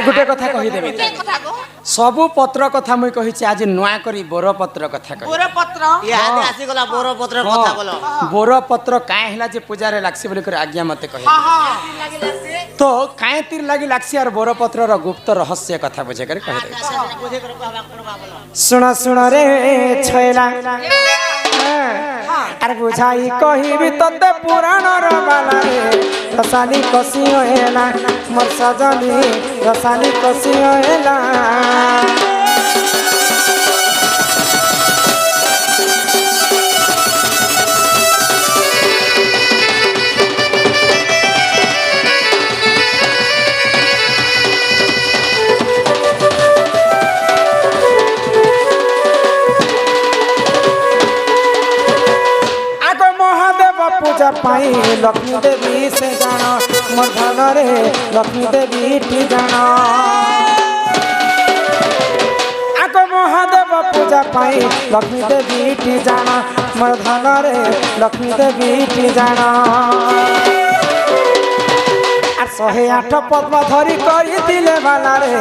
गोटे कथा कहि देबे सबु पत्र कथा मुई कहिछि आज नुआ करी बोर पत्र कथा कहि बोर पत्र याद आसी गला बोर पत्र कथा बोलो बोर पत्र काहे हला जे पूजा रे लागसी बोली कर आज्ञा मते कहि तो काहे तीर लागी लागसी और बोर पत्र रो गुप्त रहस्य कथा बुझे कर कहि दे सुना सुना रे छैला अरे बुझाई कहिबी तते पुराण रो बाला रे रसानी कसियो हेला मोर सजनी रसानी कसियो हेला पूजा पाई लक्ष्मी देवी से जानो मोर धन रे लक्ष्मी देवी टी जानो आको महादेव पूजा पाई लक्ष्मी देवी टी जानो मोर धन रे लक्ष्मी देवी टी जानो आ 108 पद्म धरी करी दिले बाला रे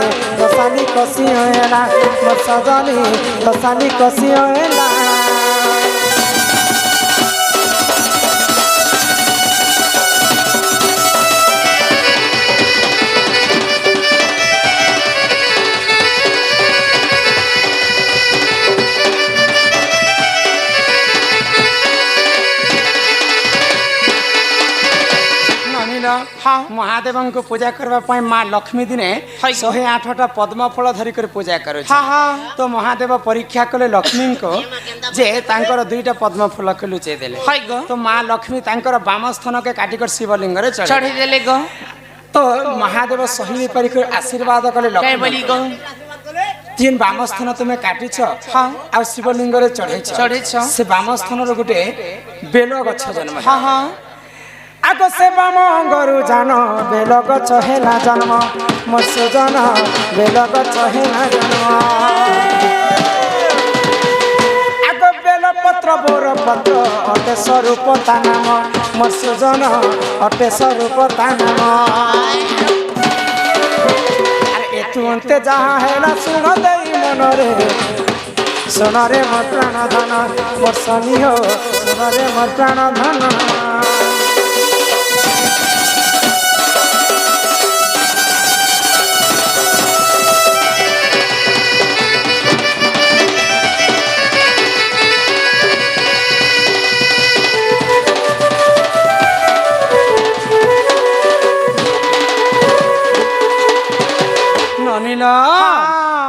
रसानी कसी होला मोर सजनी रसानी कसी होला महादेव को पूजा करने माँ लक्ष्मी दिने 108टा पद्म फल धरिक पूजा कर तो महादेव परीक्षा कले लक्ष्मी को जे तांकर 2टा पद्म फल के लुचे देले तो माँ लक्ष्मी तांकर बाम स्थान के काटिकर शिवलिंग रे चढ़ी देले गो तो महादेव सही परिकर आशीर्वाद कले लक्ष्मी तीन बाम स्थान तुम्हें काटिछ आ शिवलिंग रे चढ़ेछ से बाम स्थान रो गुटे बेल गछ जन्म आगो से बाम गरु जान बेल गछ हेला जन्म मोर सुजन बेल गछ हेला जन्म आगो बेल पत्र बोर पत्र अटे स्वरूप ता नाम मोर सुजन अटे स्वरूप ता नाम अरे एतु अंते जहाँ हेला सुन देई मन रे सुन रे मोर प्राण धन मोर शनि हो सुन रे मोर प्राण धन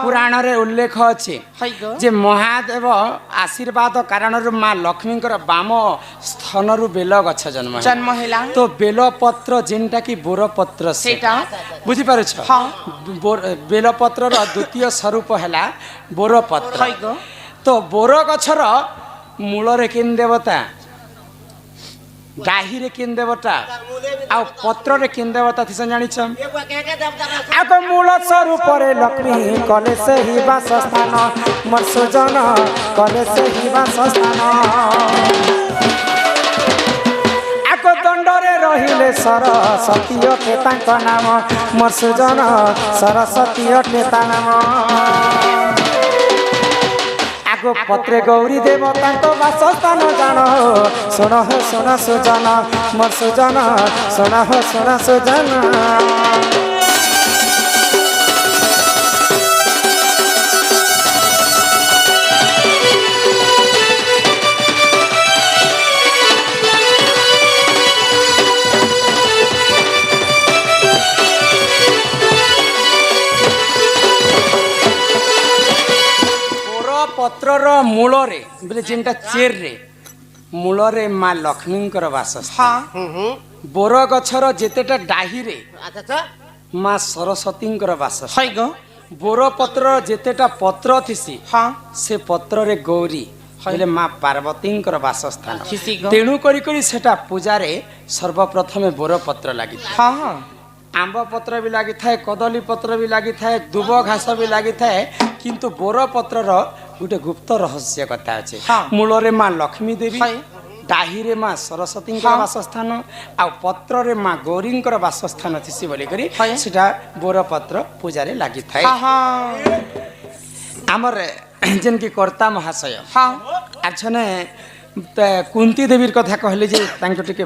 पुराण रे उल्लेख अच्छे जे महादेव आशीर्वाद कारण माँ लक्ष्मी बाम स्थान बेल गछ जन्म है तो बेल पत्र जेनटा कि बोर पत्र बुझी पार बेल पत्र द्वितीय स्वरूप है बोर पत्र तो बोर गछर मूल रे केन देवता गाही रे केन देवता आ पत्र रे केन देवता थिसन जानिछ आग मूल स्वरूप रे लक्ष्मी कले से ही वासस्थान मोर सुजन कले से ही वासस्थान आग दंड रे रहिले सरस्वती अटे तांक नाम मोर सुजन सरस्वती अटे ता नाम पत्रे गौरी देवता तो वासस्थान जान सुन हो सुन सुजन मोर सुजन सुन हो सुन सुजन पत्रर मूल रे बोले जेनटा चेर रे मूल रे माँ लक्ष्मी वासस्थान बोर गछर जेतेटा डाही रे माँ सरस्वती वासस्थान बोर पत्र जेतेटा पत्र थिसी से पत्र रे गौरी बोले माँ पार्वती वासस्थान तेणु करी सेटा पूजा रे सर्वप्रथम बोर पत्र लगी आंब पत्र भी लगी थाए कदली पत्र भी लगी थाए दुब घास भी लगी थाए किंतु बोर पत्र गोटे गुप्त रहस्य कथा अच्छे मूल रे माँ लक्ष्मी देवी डाहीरे माँ सरस्वती बासस्थान आ पत्र रे माँ गौरी बासस्थान थी बोलिकी सेटा बोर पत्र पूजा लगी था आमर जेन की कर्ता महाशय आछने कुंती देवी कथा कहले जे तांको टिके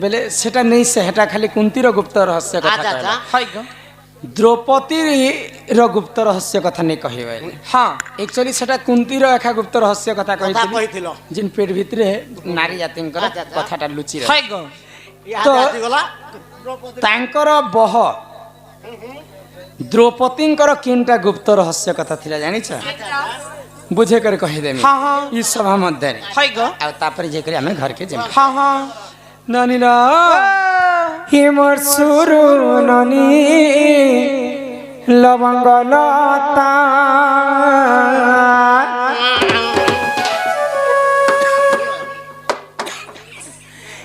बेले सेटा नहीं सेटा खाली कुंतीर गुप्त रहस्य कथा कहला द्रौपदी रो गुप्त रहस्य कथा नहीं कहबे हां एक्चुअली सेटा कुंतीर एका गुप्त रहस्य कथा कहिथिलो जिन पेट भितरे नारी जातिन कर कथाटा लुचि रह तो तांकर बह द्रौपदींकर किनटा गुप्त रहस्य कथा थिला जानि छ बुझे कर कहि देमी हां हां ई सभा मध्य रे हाय गो आ तापर जे करी हमें घर के जेम हां हां नानी ना हे मोर सुरु नानी लवंग लता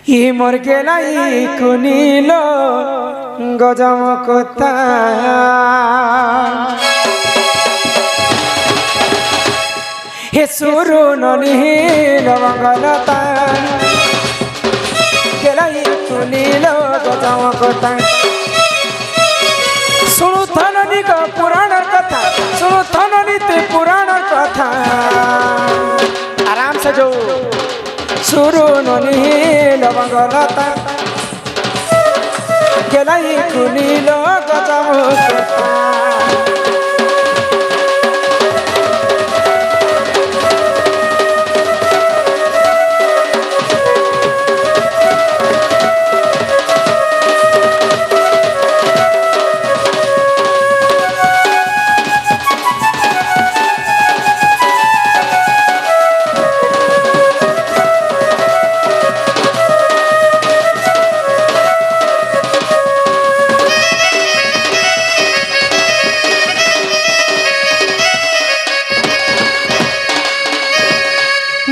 हे मोर गेलाई कुनीलो गजम कोता हे सुरु ननी लवंग लता गेलाई कुनीलो गजम कोता सुनु थननी का पुराण कथा सुनु थननी ते पुराण कथा आराम से जो सुरु ननी लवंग लता गेलाई कुनीलो गजम कोता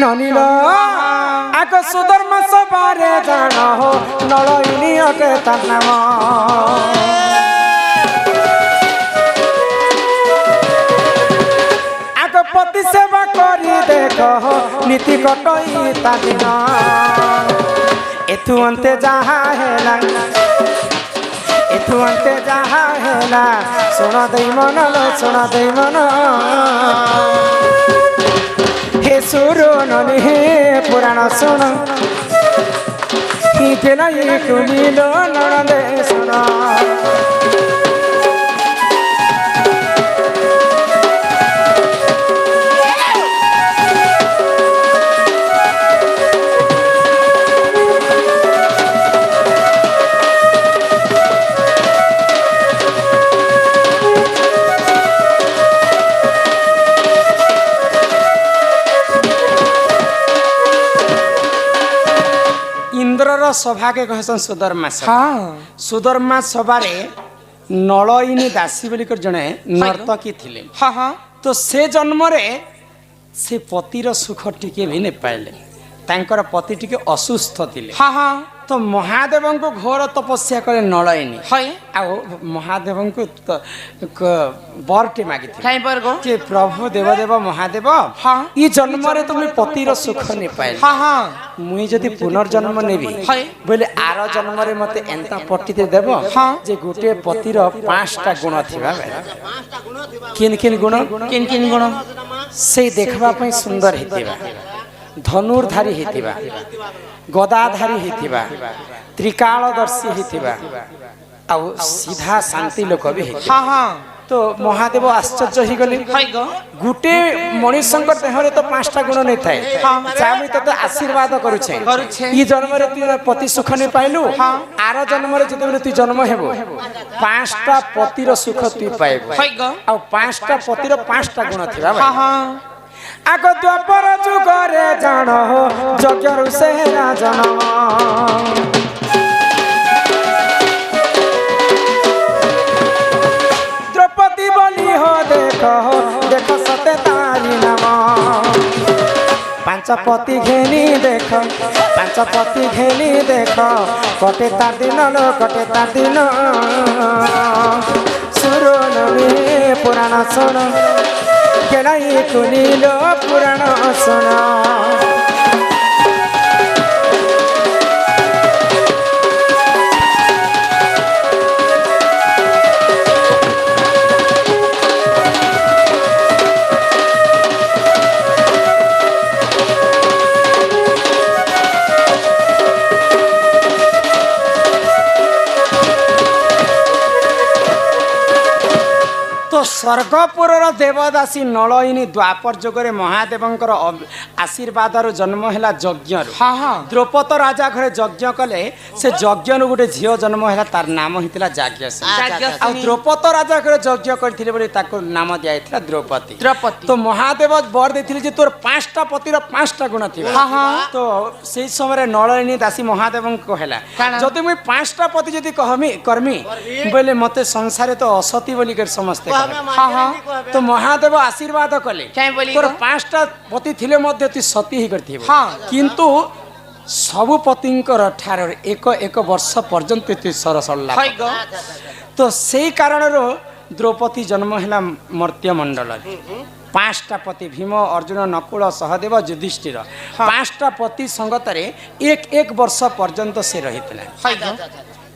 ननीलो आको सुधर्म सबारे जान हो नलइनी के तन्नाम आको पति सेवा करी देख हो नीति कटई तादिन एथु अंते जहा हेला एथु अंते जहा हेला सुन देई मन हे सुरु ननी हे पुराण सुन ही गेलाई कुनीलो ननदे सुन सभा के कहसन सुधर्मा सभा सुधर्मा सभारे नलइनी दासी बोलिकर जने नर्तकी थिले तो से जन्म रे से पतिर सुख टिके भी नहीं पाइले तांकर पति टिके असुस्थ थिले तो महादेव को घोर तपस्या करे नलइनी आ महादेव को बरटे मागी जे प्रभु देवदेव महादेव ई जन्म रे तुम पतिर सुख नहीं पाइले मुई जदि पुनर्जन्म नेबी बोले आर जन्म रे मते एंता पट्टीते देव जे गोटे पतिर 5टा गुण थिबा किन किन गुण से देखबा पई सुंदर हेतिबा धनुर्धारी हेतिबा गदाधारी हेतिबा त्रिकालदर्शी हेतिबा आ सीधा शांति लोक भी हेतिबा तो महादेव आश्चर्य ही गले गुटे मनुष्य देहरे तो 5टा गुण नहीं थाए चाहे तो आशीर्वाद करुछे ई जन्म रे तू पति सुख नहीं पाइलु आर जन्म रे जते तू जन्म हेबो 5टा पतिर सुख तू पाइबो आ 5टा पतिर 5टा गुण थिबा आगो द्वापर जुगरे जान हो यज्ञ से राजन द्रौपदी बोली हो देख सते तारी नाम 5 पति घेनी देख कटे तार दिन लो कटे तार दिन सुरो नवी पुराण सुन गेलाई कुनीलो पुराण सुन तो स्वर्गपुरर देवदासी नलयिनी द्वापर जुगरे महादेवंकर आशीर्वाद जन्म है यज्ञ। हाँ हाँ द्रौपद राजा घरे यज्ञ कले से यज्ञ गोटे झील जन्म है तार नाम होता जाज्ञसेनी। आ द्रौपद राजा घरे यज्ञ करते नाम दिया द्रौपदी। द्रौपदी तो महादेव बर देते तोर 5टा पतिर 5टा गुण थी। हाँ हाँ तो से समय नलयिनी दासी महादेव कहला जदि मुई 5टा पति जदि कहमी करमी बोले मते संसार तो असती बोली कर समझते। हाँ हाँ तो महादेव आशीर्वाद कले तोर 5टा पति थिले मध्य तु सती ही करथि। हाँ किंतु सबु पतिंकर ठार एक एक वर्ष पर्यंत तु सरसल्ला। तो से कारण द्रौपदी जन्म है मर्त्य मंडल। 5टा पति भीम अर्जुन नकुल सहदेव युधिष्ठिर 5टा पति संगतरे एक एक वर्ष पर्यंत से रही।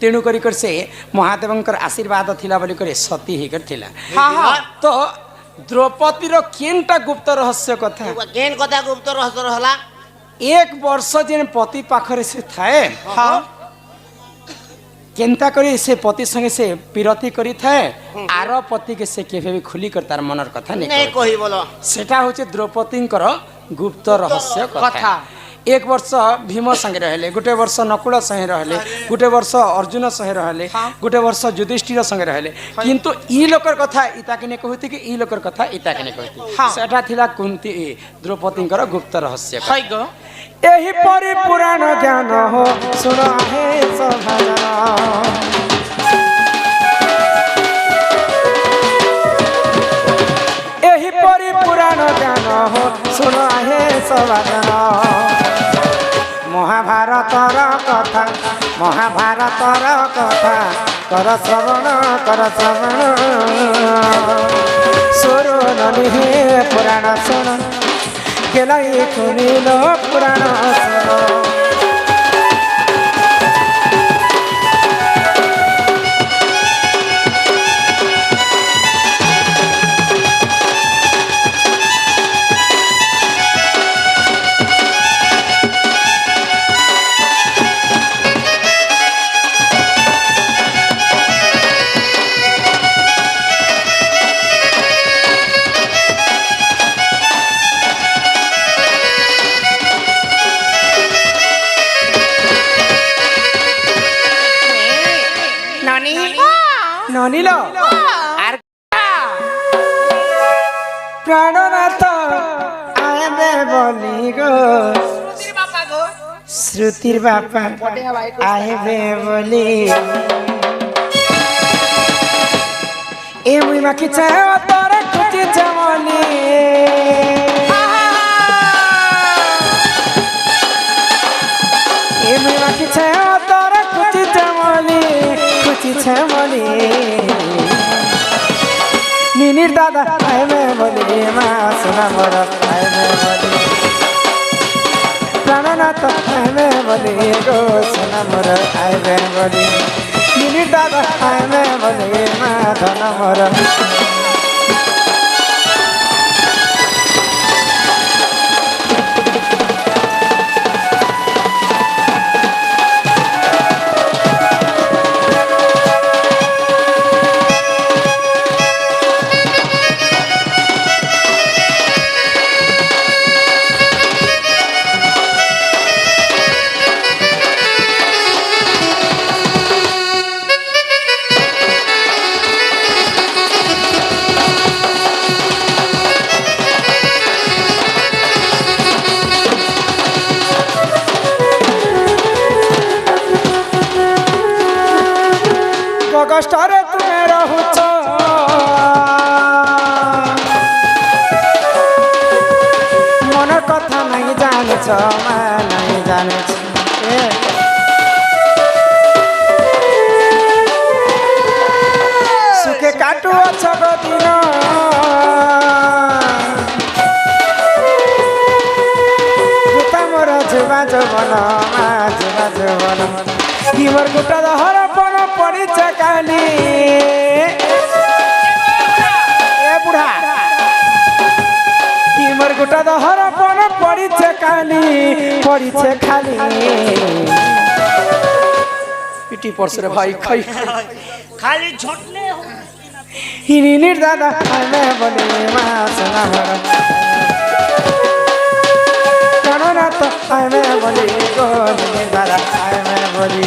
तेणु कर से महादेवंकर आशीर्वाद थिला बोली करे सती ही कर थिला। हाँ हाँ तो द्रौपदी रो केनटा गुप्त रहस्य कथा केन कथा गुप्त रहस्य रहला। एक वर्ष जेन पति पाखरे से थाए हाँ केनता करी से पति संगे से पिरती करी थाए आर पति के से केभे भी खुली कर तार मनर कथा नहीं कहि बोलो सेटा होचे द्रौपदींकर गुप्त रहस्य कथा। एक वर्ष भीम संगे रहले, गोटे वर्ष नकुल संगे रहले, गोटे वर्ष अर्जुन संगे रहले, गोटे वर्ष युधिष्ठिर संगे रहले। किंतु ई लोकर कथा इता के ने कहती कि ई लोकर कथा इता के ने कहती सेटा थिला कुंती द्रौपदींकर गुप्त रहस्य। एही परि पुराण ज्ञान हो सुना है सभाजना। एही परि पुराण ज्ञान हो सुना है सभाजना। महाभारतर कथा महाभारतर कथा कर श्रवण सुरो ननि पुराण सुन केलाई कुनिल पुराण सुन। ननिलो आर प्राणनाथ आबे बोली गो श्रुतिर बापा आबे बोली ए मुई माखी चाह तोरे कुची जमली ए मुई माखी चाह तोरे कुची जमली छमली निनिर दादा आए में बोली माँ सुना मोरा आए में बोली प्राणनाथ आए में बोली गो सुना मोरा आए में बोली निनिर दादा आए में बोली माँ धन मोरा। कष्टरे तुमे रहुछ मन कथा नहीं जानेछ नहीं जानेछ सुखे काटु छ दिन मोर जुवा जवन जुवा जवन किमर गुटा दहर पन पड़ी चकाली ए बुढ़ा किमर गुटा दहर पन पड़ी चकाली खाली पिटी परसरे भाई खाई खाली झोटले হিরিনির দাদা আইমে বলি মাছ না ভরা গণনাথ আইমে বলি গোবিন্দের দাদা আইমে বলি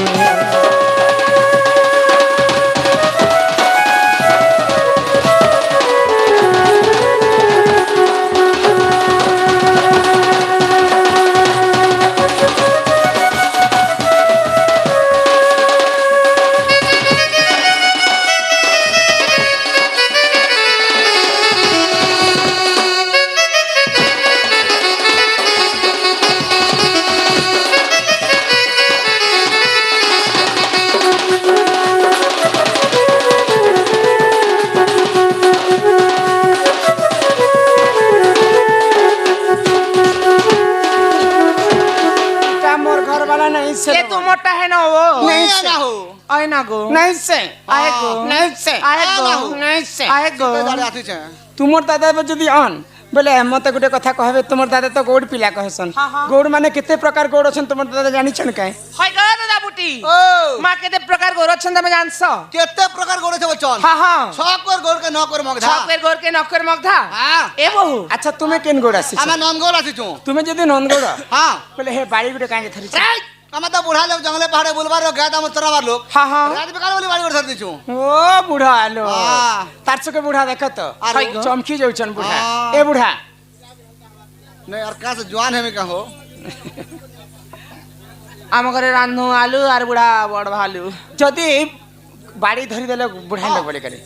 नहीं ना हो आए ना गो नहीं से आए गो नहीं से आए गो नहीं से आए गो दादा आती छे तुमर दादा जदि अन बोले मत गोटे कथा कहबे तुमर दादा तो गौड़ पिला कहसन गौड़ माने केते प्रकार गौड़ अछन तुमर दादा जानि छन काए हाय गा दादा बुटी ओ मां केते प्रकार गोर छन तमे जानसो केते प्रकार गोड़ छे बचन हां हां छकर गोड़ के नकर मगधा छकर गोर के नकर मगधा हां ए बहु अच्छा तुम्हें केन गौड़ आसी हमें ननगोड़ आसी छु तुम्हें जदि नन गौड़ हां बोले हे बाड़ी गुटे काहे धरि हमें तो बूढ़ा लोग जंगले पहाड़े बुलवार लोग गाता मुस्तरावार लोग हां हां रात बेकार वाली बाड़ी गोड़ धर दी छु ओ बूढ़ा आलो हां तारसो के बूढ़ा देख तो अरे चमकी जाउछन बूढ़ा हाँ। ए बूढ़ा नहीं और का से जवान है में का हो आम घरे रान्नु आलू आर बुढ़ा बड़ भालू जदि बाड़ी धरि देले बूढ़ा लोग बोले करे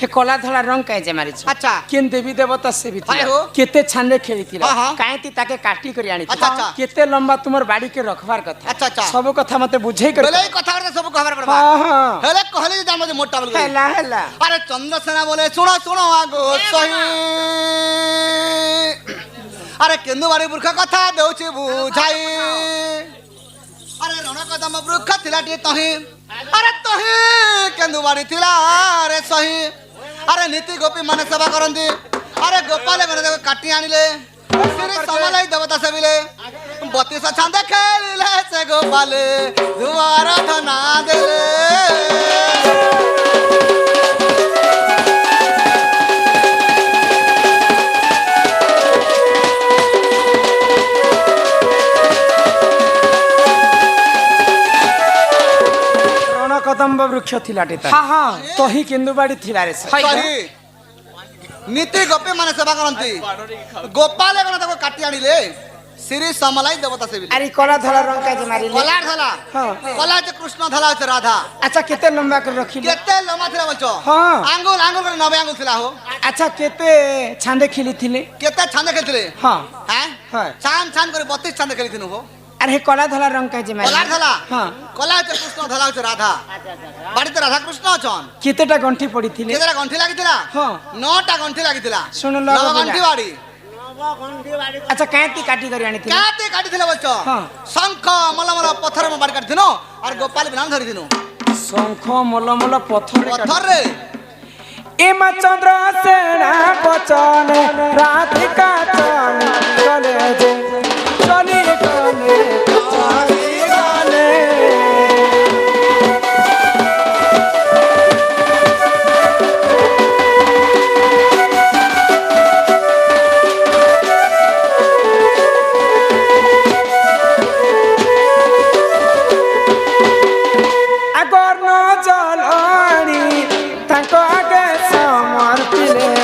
हे कला धला रंग काहे जे मारिछ अच्छा केन देवी देवता से भी हाय हो। केते छाने खेलिथिला हाँ, हाँ। काहे ती ताके काटी करी आनी अच्छा, अच्छा। केते लंबा तुमर बाड़ी के रखवार कथा अच्छा, अच्छा। सब कथा मते बुझे कर बोले कथा करते सब खबर पड़बा हां हां हेले कहले जान मजे मोटा बोल हेला हेला अरे चंद्रसेना बोले सुनो सुनो आगो सही अरे केंदु बाड़ी बुरखा कथा देउछि बुझाई अरे रण कदम वृक्ष थिला टी तही अरे तही केंदु बाड़ी थिला अरे सही अरे नीति गोपी माने सेवा करंदी अरे गोपाल माने काटी आनिले श्री समलाई देवता सेविले 32 छंद खेलिले से गोपाल दुआर धना देले कदम्ब वृक्ष थिलाटे ता हां हां तही केंदु बाड़ी थिला रे से सही नीति गोपी माने सेवा करंती गोपाल गण तको काटी आनिले श्री समलाई देवता सेविले अरे कला धला रंग काहे जे मारिले कला धला हां कला जे कृष्ण धला से राधा अच्छा केते लंबा कर रखिले केते लम्बा थिला बचो हां आंगुल आंगुल करे 9 आंगुल थिला हो अच्छा केते छांदे खिलिथिले केते छांदे खेलथिले हां हैं हां छान छान करे 32 छांदे खेलिथिनु हो अरे कला धला रंग काहे जे कला मारिले धला हां कला जे कृष्ण धला से राधा बाड़ी तो राधा कृष्ण अछन केतेटा गंठी पड़ीथिले केतेरा गंठी लागिथिला हां 9टा गंठी लागिथिला सुन लो 9 गंठी बाड़ी अच्छा काहे ती काटी करी आनी थिले काटे काटिथिले बच्चो हां शंख मलमल पत्थर में बाड़ काटिथिनो और गोपाल बिनाम धरिथिनो शंख मलमल पत्थर पत्थर रे एमा चंद्र सेना बचन राधिका चन चले जे चली गले चली गले अगर न जलानी ताको आगे समर्पिले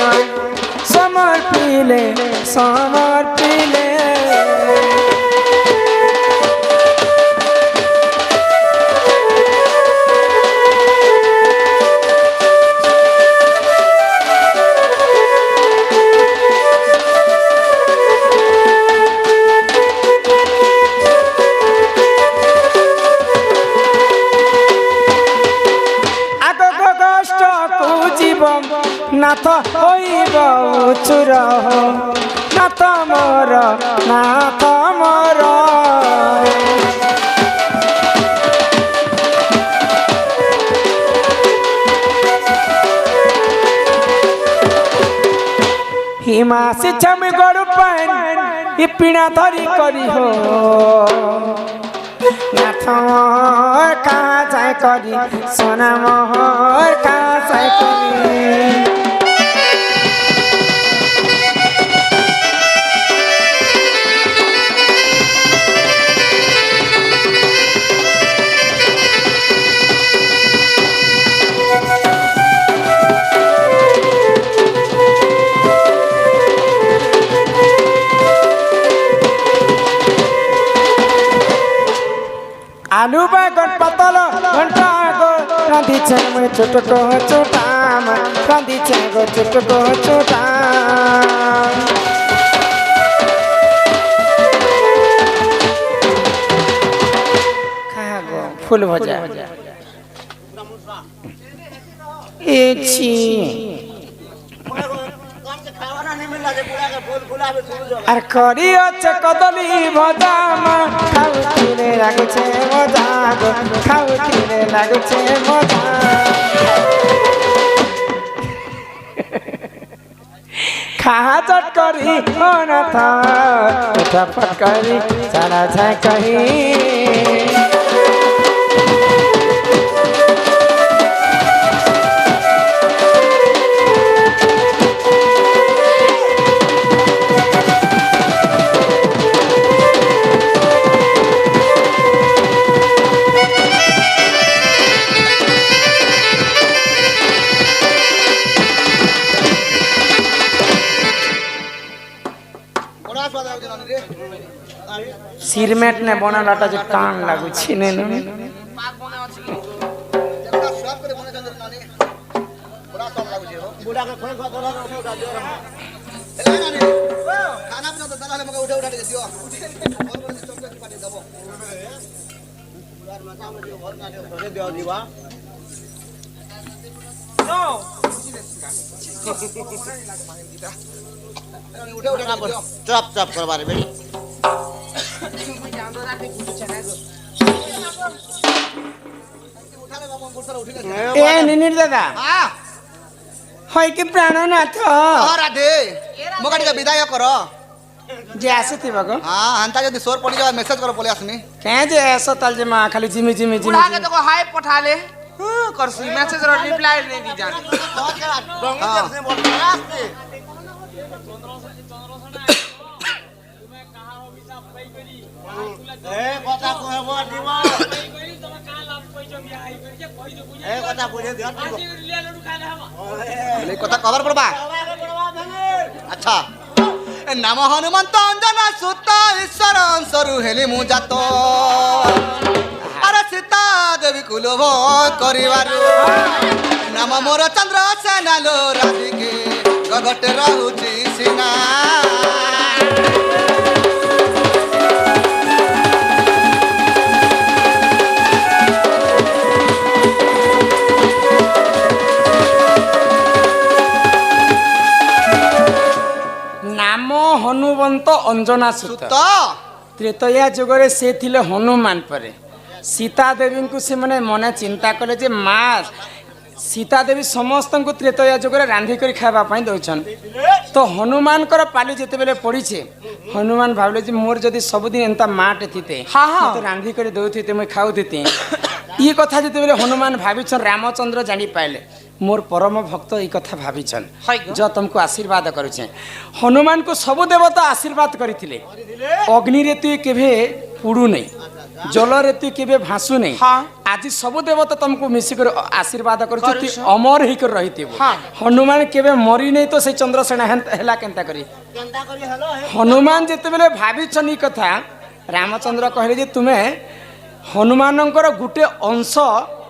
नाथ होइब उचुर नाथ मोर नाथ मोर हिमासी छम गरु पान इपिना धरी करी हो नाथ मोर कहाँ जाय करी सोना मोहर कहाँ जाय करी आलू बैगन पतल घंटा गो रांधी छे मैं चुटको चुटाम रांधी छे गो चुटको चुटाम कहाँ गो फूल भजा আর করি হচ্ছে কদলি ভজা মা খাউতিরে লাগুছে মজা গো খাউতিরে লাগুছে মজা খাহা চট করি অনাথ ফটাফট করি সারা যায় কহি सिरमेट ने बना लाटा जो कान लागू छिने न खाना भी तो दलाल मगे उठा के दियो चप चप करबारे बेटी ए निनिर दादा हां होय कि प्राणनाथ राधे मगाडी का विदाय करो जे आसीथिबा गो हां हंता जदी सोर पड़ी जावा मेसेज करो पले आसनी के जे ऐसा ताल जे मा खाली जिमी जिमी जिमी बुढ़ा के देखो हाय पठा ले करसी मैसेज रो रिप्लाई नहीं दी जाने ए কথা কহব দিব ए কথা বুঝে দিও ले कथा कवर पड़बा अच्छा नाम हनुमंत अंजन सुत ईश्वर अंशरु हेली मु जात अरे सीता देवी कुलभ करिवारु नाम मोर चंद्र सेना लो राधिके गगटे रहुची सिना नाम हनुमंत अंजना सुत तो त्रेतया जुगरे से थिले हनुमान परे सीता देवी को से मने मने चिंता कले जे मां सीता देवी समस्त को त्रेतया जुगरे रांधी कर खावा पाई दउछन तो हनुमान कर पाली जेते बेले पड़ी छे हनुमान भाबले जे मोर जदी सब दिन एंता माटे थिते हां हां तो रांधी कर दउथिते मैं खाउ थिते ई कथा जेते बेले हनुमान भाबिछन रामचंद्र जानी पाइले मोर परम भक्त ई कथा भाबिछन जो तुमको आशीर्वाद करूछे हनुमान को सब देवता आशीर्वाद करिथिले अग्नि रे तु केभे पुडू नहीं जल रे तु केभे भासु नहीं आज सब देवता तुमको मिसी कर आशीर्वाद करूछे अमर ही कर रहिथिबो हनुमान केभे मरी नहीं तो से चंद्रसेना हेला केनता करी हनुमान जेते बेले भाबिछन ई कथा रामचंद्र कहले जे तुमे हनुमानंकर गुटे अंश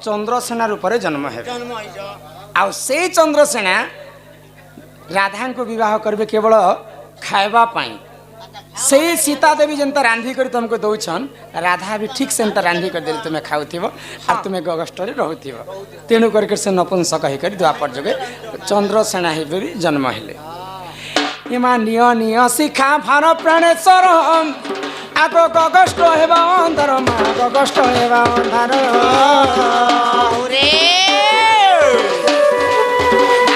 चंद्रसेना रूप रे जन्म है आ से चंद्रसेना राधा को विवाह करबे केवल खाइबा पाई से सीता देवी जनता रांधी कर तुमको दउछन राधा भी ठीक से रांधी कर दे तुम्हें खाउथिबो आ तुम्हें गगस्ट रे रहउथिबो तेनु करके से नपुंसक ही कर द्वापर जगे चंद्रसेना ही भी जन्म हेले इमा निय निय शिखा भार प्राणेश्वर आगो गगस्ट हेबा अंधर मा गगस्ट हेबा अंधार रे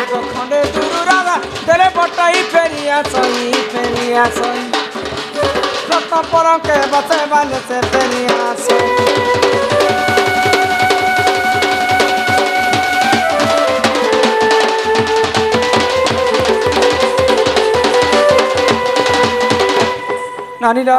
आगो खंडे दुरु राजा देले पटाई फेरिया सई रत पर के बसे वाले से फेरिया सई नानी रा